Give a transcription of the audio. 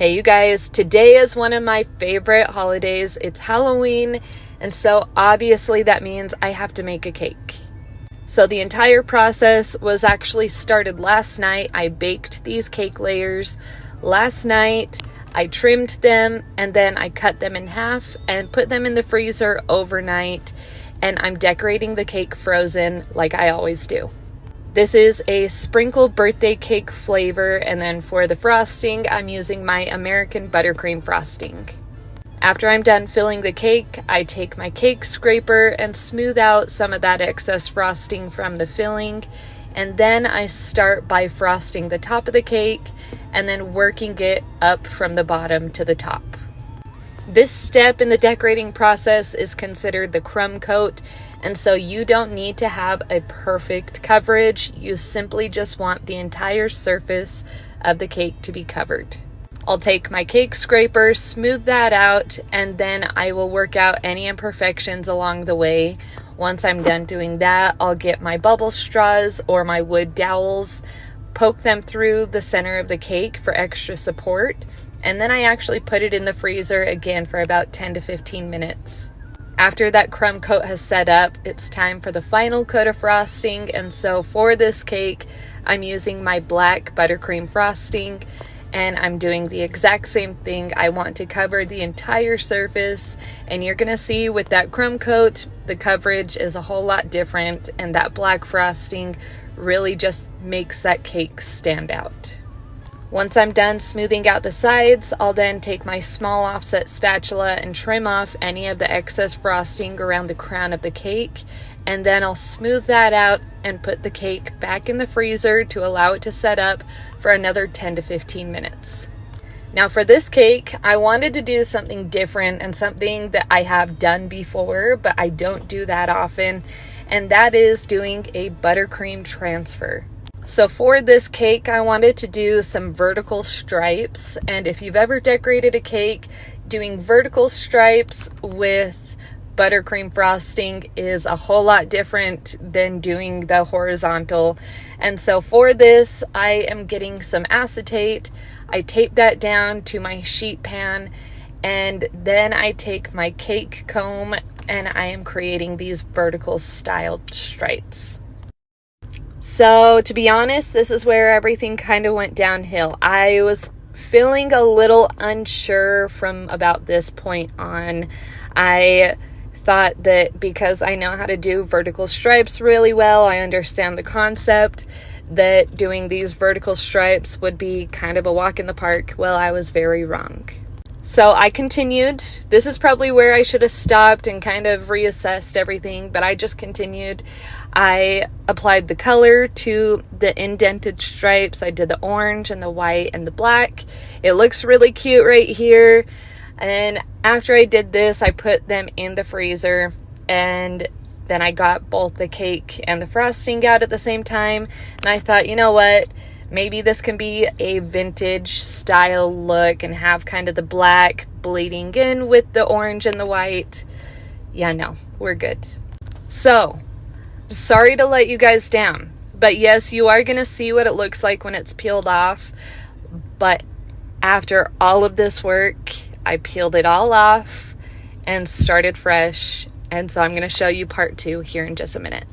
Hey you guys, today is one of my favorite holidays. It's Halloween, and so obviously that means I have to make a cake. So the entire process was actually started last night. I baked these cake layers last night. I trimmed them and then I cut them in half and put them in the freezer overnight, and I'm decorating the cake frozen like I always do. This is a sprinkle birthday cake flavor, and then for the frosting, I'm using my American buttercream frosting. After I'm done filling the cake, I take my cake scraper and smooth out some of that excess frosting from the filling, and then I start by frosting the top of the cake and then working it up from the bottom to the top. This step in the decorating process is considered the crumb coat, and so you don't need to have a perfect coverage. You simply just want the entire surface of the cake to be covered. I'll take my cake scraper, smooth that out, and then I will work out any imperfections along the way. Once I'm done doing that, I'll get my bubble straws or my wood dowels, poke them through the center of the cake for extra support, and then I actually put it in the freezer again for about 10 to 15 minutes. After that crumb coat has set up, it's time for the final coat of frosting, and so for this cake, I'm using my black buttercream frosting, and I'm doing the exact same thing. I want to cover the entire surface, and you're gonna see with that crumb coat, the coverage is a whole lot different, and that black frosting really just makes that cake stand out. Once I'm done smoothing out the sides, I'll then take my small offset spatula and trim off any of the excess frosting around the crown of the cake, and then I'll smooth that out and put the cake back in the freezer to allow it to set up for another 10 to 15 minutes. Now for this cake, I wanted to do something different and something that I have done before, but I don't do that often, and that is doing a buttercream transfer. So for this cake, I wanted to do some vertical stripes, and if you've ever decorated a cake, doing vertical stripes with buttercream frosting is a whole lot different than doing the horizontal. And so for this, I am getting some acetate. I tape that down to my sheet pan, and then I take my cake comb and I am creating these vertical styled stripes. So to be honest, this is where everything kind of went downhill. I was feeling a little unsure from about this point on. I thought that because I know how to do vertical stripes really well, I understand the concept, that doing these vertical stripes would be kind of a walk in the park. Well, I was very wrong. So I continued. This is probably where I should have stopped and kind of reassessed everything, but I just continued. I applied the color to the indented stripes. I did the orange and the white and the black. It looks really cute right here. And after I did this, I put them in the freezer, and then I got both the cake and the frosting out at the same time. And I thought, you know what? Maybe this can be a vintage style look and have kind of the black bleeding in with the orange and the white. Yeah, no, we're good. So, sorry to let you guys down, but yes, you are going to see what it looks like when it's peeled off. But after all of this work, I peeled it all off and started fresh. And so I'm going to show you part 2 here in just a minute.